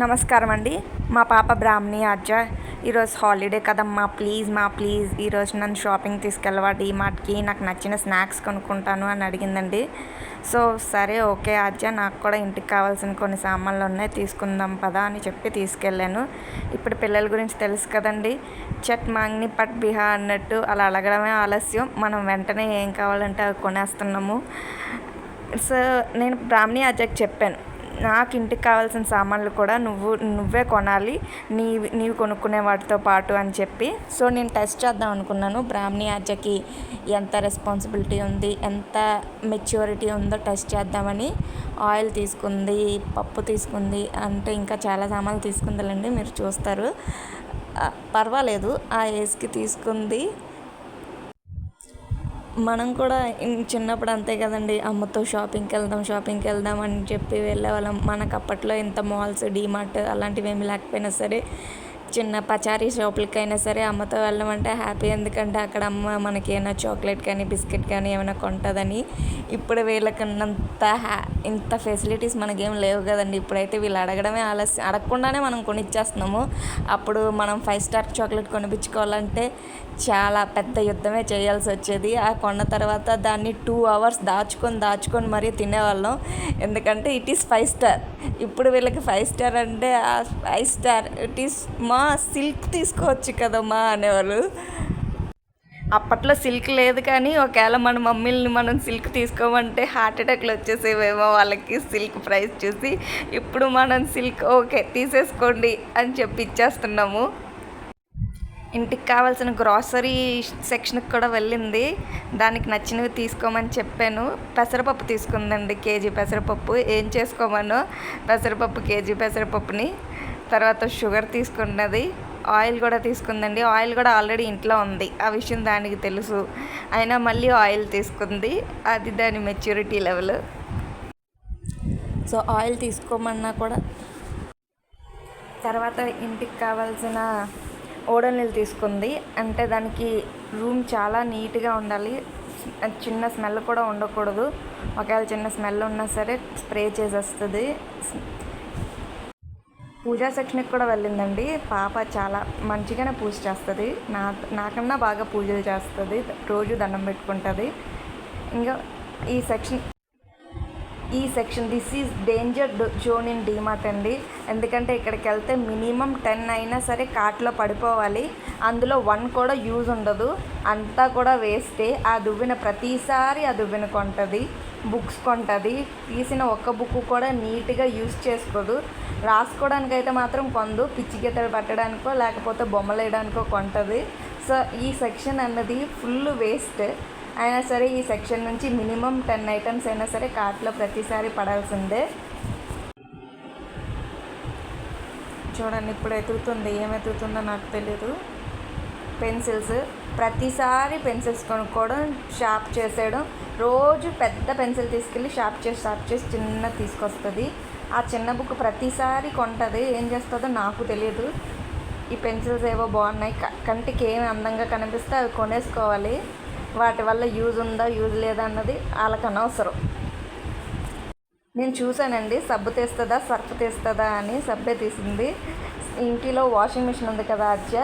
నమస్కారం అండి. మా పాప బ్రాహ్మణి ఆద్య. ఈరోజు హాలిడే కదమ్మా, ప్లీజ్ ఈరోజు నన్ను షాపింగ్ తీసుకెళ్ళవా డీమార్ట్కి, నాకు నచ్చిన స్నాక్స్ కొనుక్కుంటాను అని అడిగిందండి. సో సరే ఓకే ఆద్య, నాకు కూడా ఇంటికి కావాల్సిన కొన్ని సామాన్లు ఉన్నాయి, తీసుకుందాం పదా అని చెప్పి తీసుకెళ్ళాను. ఇప్పుడు పిల్లల గురించి తెలుసు కదండి, చట్ మాంగ్ని పట్ బిహా అన్నట్టు అలా అడగడమే ఆలస్యం. మనం వెంటనే ఏం కావాలంటే అవి కొనేస్తున్నాము. సో నేను బ్రాహ్మణి ఆద్యకి చెప్పాను, నాకు ఇంటికి కావాల్సిన సామాన్లు కూడా నువ్వే కొనాలి, నీవు కొనుక్కునే వాటితో పాటు అని చెప్పి. సో నేను టెస్ట్ చేద్దాం అనుకున్నాను బ్రాహ్మణి ఆద్యకి ఎంత రెస్పాన్సిబిలిటీ ఉంది, ఎంత మెచ్యూరిటీ ఉందో టెస్ట్ చేద్దామని. ఆయిల్ తీసుకుంది, పప్పు తీసుకుంది, అంటే ఇంకా చాలా సామాన్లు తీసుకుందండి, మీరు చూస్తారు. పర్వాలేదు, ఆ ఏజ్కి తీసుకుంది. మనం కూడా చిన్నప్పుడు అంతే కదండి, అమ్మతో షాపింగ్కి వెళ్దాం అని చెప్పి వెళ్ళేవాళ్ళం. మనకు అప్పట్లో ఇంత మాల్స్, డీమార్ట్ అలాంటివి ఏమి లేకపోయినా సరే చిన్న పచారీ షాపులకైనా సరే అమ్మతో వెళ్ళమంటే హ్యాపీ. ఎందుకంటే అక్కడ అమ్మ మనకి ఏమైనా చాక్లెట్ కానీ బిస్కెట్ కానీ ఏమైనా కొంటుందని. ఇప్పుడు వీళ్ళకున్నంత ఇంత ఫెసిలిటీస్ మనకేం లేవు కదండి. ఇప్పుడైతే వీళ్ళు అడగడమే ఆలస్యం, అడగకుండానే మనం కొనిచ్చేస్తున్నాము. అప్పుడు మనం 5 స్టార్ చాక్లెట్ కొనిపించుకోవాలంటే చాలా పెద్ద యుద్ధమే చేయాల్సి వచ్చేది. ఆ కొన్న తర్వాత దాన్ని 2 hours దాచుకొని మరీ తినేవాళ్ళం, ఎందుకంటే ఇట్ ఈస్ 5 స్టార్. ఇప్పుడు వీళ్ళకి 5 స్టార్ అంటే ఆ 5 స్టార్ ఇట్ ఈస్ మా సిల్క్ తీసుకోవచ్చు కదమ్మా అనేవాళ్ళు. అప్పట్లో సిల్క్ లేదు, కానీ ఒకవేళ మన మమ్మీల్ని మనం సిల్క్ తీసుకోమంటే హార్ట్ అటాక్లు వచ్చేసేవేమో వాళ్ళకి సిల్క్ ప్రైస్ చూసి. ఇప్పుడు మనం సిల్క్ ఓకే తీసేసుకోండి అని చెప్పి ఇచ్చేస్తున్నాము. ఇంటికి కావాల్సిన గ్రాసరీ సెక్షన్కి కూడా వెళ్ళింది, దానికి నచ్చినవి తీసుకోమని చెప్పాను. పెసరపప్పు తీసుకుందండి, కేజీ పెసరపప్పు. ఏం చేసుకోమనో పెసరపప్పు, కేజీ పెసరపప్పుని. తర్వాత షుగర్ తీసుకున్నది, ఆయిల్ కూడా తీసుకుందండి. ఆయిల్ కూడా ఆల్రెడీ ఇంట్లో ఉంది, ఆ విషయం దానికి తెలుసు, అయినా మళ్ళీ ఆయిల్ తీసుకుంది. అది దాని మెచ్యూరిటీ లెవెల్. సో ఆయిల్ తీసుకోమన్నా కూడా. తర్వాత ఇంటికి కావాల్సిన ఓడోనిల్ తీసుకుంది, అంటే దానికి రూమ్ చాలా నీట్గా ఉండాలి, చిన్న స్మెల్ కూడా ఉండకూడదు. ఒకవేళ చిన్న స్మెల్ ఉన్నా సరే స్ప్రే చేసేస్తుంది. పూజా సెక్షన్కి కూడా వెళ్ళిందండి పాప, చాలా మంచిగానే పూజ చేస్తుంది, నాకన్నా బాగా పూజలు చేస్తుంది, రోజు దండం పెట్టుకుంటుంది. ఇంకా ఈ section this is danger zone in DMart అండి. ఎందుకంటే ఇక్కడికి వెళ్తే మినిమం 10 అయినా సరే కార్ట్లో పడిపోవాలి, అందులో 1 కూడా యూజ్ ఉండదు, అంతా కూడా వేస్టే. ఆ దువ్విన ప్రతిసారి ఆ దువ్విన కొంటుంది, బుక్స్ కొంటుంది, తీసిన ఒక్క బుక్ కూడా నీట్గా యూజ్ చేసుకోదు. రాసుకోవడానికి అయితే మాత్రం కొందు, పిచ్చి గీతలు పెట్టడానికో లేకపోతే బొమ్మలు వేయడానికో కొంటుంది. సో ఈ సెక్షన్ అన్నది ఫుల్ వేస్ట్. అయినా సరే ఈ సెక్షన్ నుంచి మినిమం 10 ఐటమ్స్ అయినా సరే కార్ట్లో ప్రతిసారి పడాల్సిందే. చూడండి ఇప్పుడు ఎతుకుతుంది, ఏమెతుకుతుందో నాకు తెలీదు. పెన్సిల్స్, ప్రతిసారి పెన్సిల్స్ కొనుక్కోవడం, షార్ప్ చేసేయడం. రోజు పెద్ద పెన్సిల్ తీసుకెళ్ళి షార్ప్ చేసి చిన్న తీసుకొస్తుంది. ఆ చిన్న బుక్ ప్రతిసారి కొంటుంది, ఏం చేస్తుందో నాకు తెలియదు. ఈ పెన్సిల్స్ ఏవో బాగున్నాయి, కంటికి ఏమి అందంగా కనిపిస్తే అవి కొనేసుకోవాలి, వాటి వల్ల యూజ్ ఉందా యూజ్ లేదా అన్నది వాళ్ళకి అనవసరం. నేను చూశానండి, సబ్బు తీస్తుందా సర్ఫ్ తీస్తుందా అని. సబ్బే తీసింది. ఇంటిలో వాషింగ్ మిషన్ ఉంది కదా అజ్జ,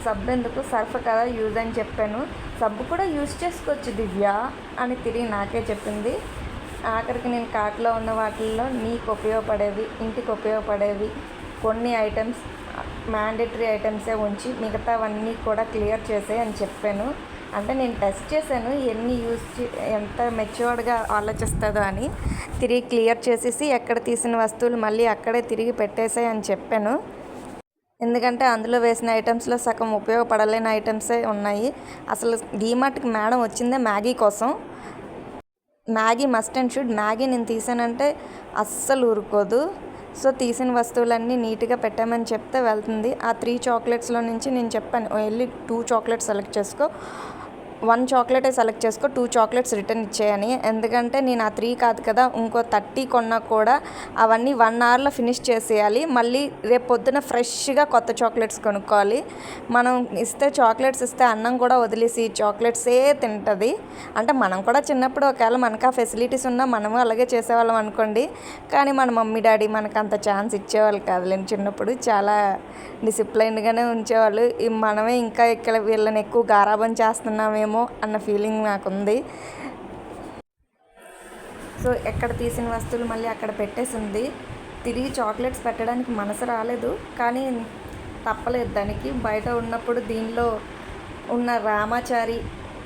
సబ్బు ఎందుకు, సర్ఫ్ కదా యూజ్ అని చెప్పాను. సబ్బు కూడా యూజ్ చేసుకోవచ్చు దివ్య అని తిరిగి నాకే చెప్పింది. ఆఖరికి నేను కార్ట్లో ఉన్న వాటిల్లో నీకు ఉపయోగపడేవి, ఇంటికి ఉపయోగపడేవి కొన్ని ఐటమ్స్, మ్యాండేటరీ ఐటమ్సే ఉంచి మిగతావన్నీ కూడా క్లియర్ చేసే అని చెప్పాను. అంటే నేను టెస్ట్ చేశాను ఎన్ని ఎంత మెచ్యూర్డ్గా ఆలోచిస్తుందో అని. తిరిగి క్లియర్ చేసేసి ఎక్కడ తీసిన వస్తువులు మళ్ళీ అక్కడే తిరిగి పెట్టేసాయి అని చెప్పాను. ఎందుకంటే అందులో వేసిన ఐటమ్స్లో సగం ఉపయోగపడలేని ఐటమ్సే ఉన్నాయి. అసలు డీమార్ట్కి మేడం వచ్చిందే మ్యాగీ కోసం. Maggi must and should, Maggi నేను తీసానంటే అస్సలు ఊరుకోదు. సో తీసిన వస్తువులన్నీ నీట్గా పెట్టామని చెప్తే వెళ్తుంది. ఆ 3 చాక్లెట్స్లో నుంచి నేను చెప్పాను, వెళ్ళి 2 చాక్లెట్స్ సెలెక్ట్ చేసుకో, 1 చాక్లెటే సెలెక్ట్ చేసుకో, 2 చాక్లెట్స్ రిటర్న్ ఇచ్చేయని. ఎందుకంటే నేను ఆ 3 కాదు కదా, ఇంకో 30 కొన్నా కూడా అవన్నీ 1 అవర్లో ఫినిష్ చేసేయాలి. మళ్ళీ రేపు పొద్దున ఫ్రెష్గా కొత్త చాక్లెట్స్ కొనుక్కోవాలి. మనం చాక్లెట్స్ ఇస్తే అన్నం కూడా వదిలేసి చాక్లెట్సే తింటుంది. అంటే మనం కూడా చిన్నప్పుడు ఒకవేళ మనకు ఆ ఫెసిలిటీస్ ఉన్నా మనము అలాగే చేసేవాళ్ళం అనుకోండి. కానీ మన మమ్మీ డాడీ మనకు అంత ఛాన్స్ ఇచ్చేవాళ్ళు కాదులేండి. చిన్నప్పుడు చాలా డిసిప్లైన్డ్గానే ఉంచేవాళ్ళు. మనమే ఇంకా ఇక్కడ వీళ్ళని ఎక్కువ గారాబం చేస్తున్నామేమో అన్న ఫీలింగ్ నాకుంది. సో ఎక్కడ తీసిన వస్తువులు మళ్ళీ అక్కడ పెట్టేసింది. తిరిగి చాక్లెట్స్ పెట్టడానికి మనసు రాలేదు, కానీ తప్పలేదు దానికి. బయట ఉన్నప్పుడు దీనిలో ఉన్న రామాచారి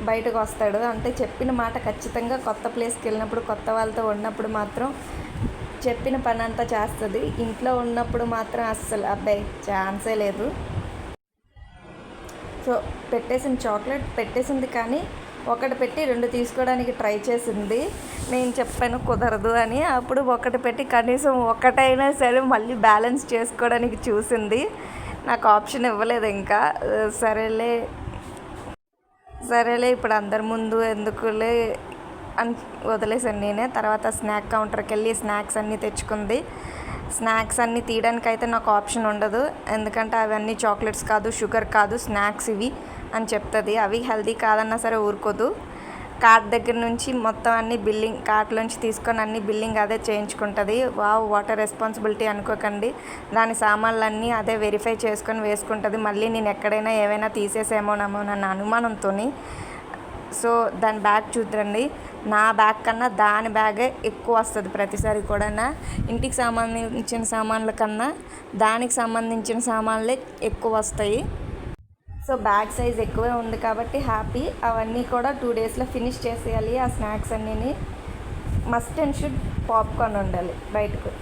బయటకు వస్తాడు. అంటే చెప్పిన మాట ఖచ్చితంగా కొత్త ప్లేస్కి వెళ్ళినప్పుడు కొత్త వాళ్ళతో ఉన్నప్పుడు మాత్రం చెప్పిన పని అంతా చేస్తుంది. ఇంట్లో ఉన్నప్పుడు మాత్రం అస్సలు అబ్బాయి ఛాన్సే లేదు. సో చాక్లెట్ పెట్టేసింది, కానీ ఒకటి పెట్టి 2 తీసుకోవడానికి ట్రై చేసింది. నేను చెప్పాను కుదరదు అని. అప్పుడు ఒకటి పెట్టి కనీసం ఒకటైనా సరే మళ్ళీ బ్యాలెన్స్ చేసుకోవడానికి చూసింది. నాకు ఆప్షన్ ఇవ్వలేదు ఇంకా. సరేలే ఇప్పుడు అందరి ముందు ఎందుకులే అని వదిలేసాను నేనే. తర్వాత స్నాక్ కౌంటర్కి వెళ్ళి స్నాక్స్ అన్నీ తెచ్చుకుంది. స్నాక్స్ అన్నీ తీయడానికి అయితే నాకు ఆప్షన్ ఉండదు, ఎందుకంటే అవన్నీ చాక్లెట్స్ కాదు, షుగర్ కాదు, స్నాక్స్ ఇవి అని చెప్తుంది. అవి హెల్దీ కాదన్నా సరే ఊరుకోదు. కార్ట్ దగ్గర నుంచి మొత్తం అన్ని బిల్లింగ్, కార్ట్లోంచి తీసుకొని అన్ని బిల్లింగ్ అదే చేయించుకుంటుంది. వాట్ రెస్పాన్సిబిలిటీ అనుకోకండి. దాని సామాన్లన్నీ అదే వెరిఫై చేసుకొని వేసుకుంటుంది. మళ్ళీ నేను ఎక్కడైనా ఏవైనా తీసేసేమోనేమో నన్న అనుమానంతో. సో దాని బ్యాగ్ చూద్దండి, నా బ్యాగ్ కన్నా దాని బ్యాగే ఎక్కువ వస్తుంది ప్రతిసారి కూడా. ఇంటికి సంబంధించిన సామాన్ల కన్నా దానికి సంబంధించిన సామాన్లే ఎక్కువ వస్తాయి. సో బ్యాగ్ సైజ్ ఎక్కువే ఉంది కాబట్టి హ్యాపీ. అవన్నీ కూడా 2 డేస్లో ఫినిష్ చేసేయాలి. ఆ స్నాక్స్ అన్నీ మస్ట్ అండ్ షుడ్ పాప్కార్న్ ఉండాలి బయటకు.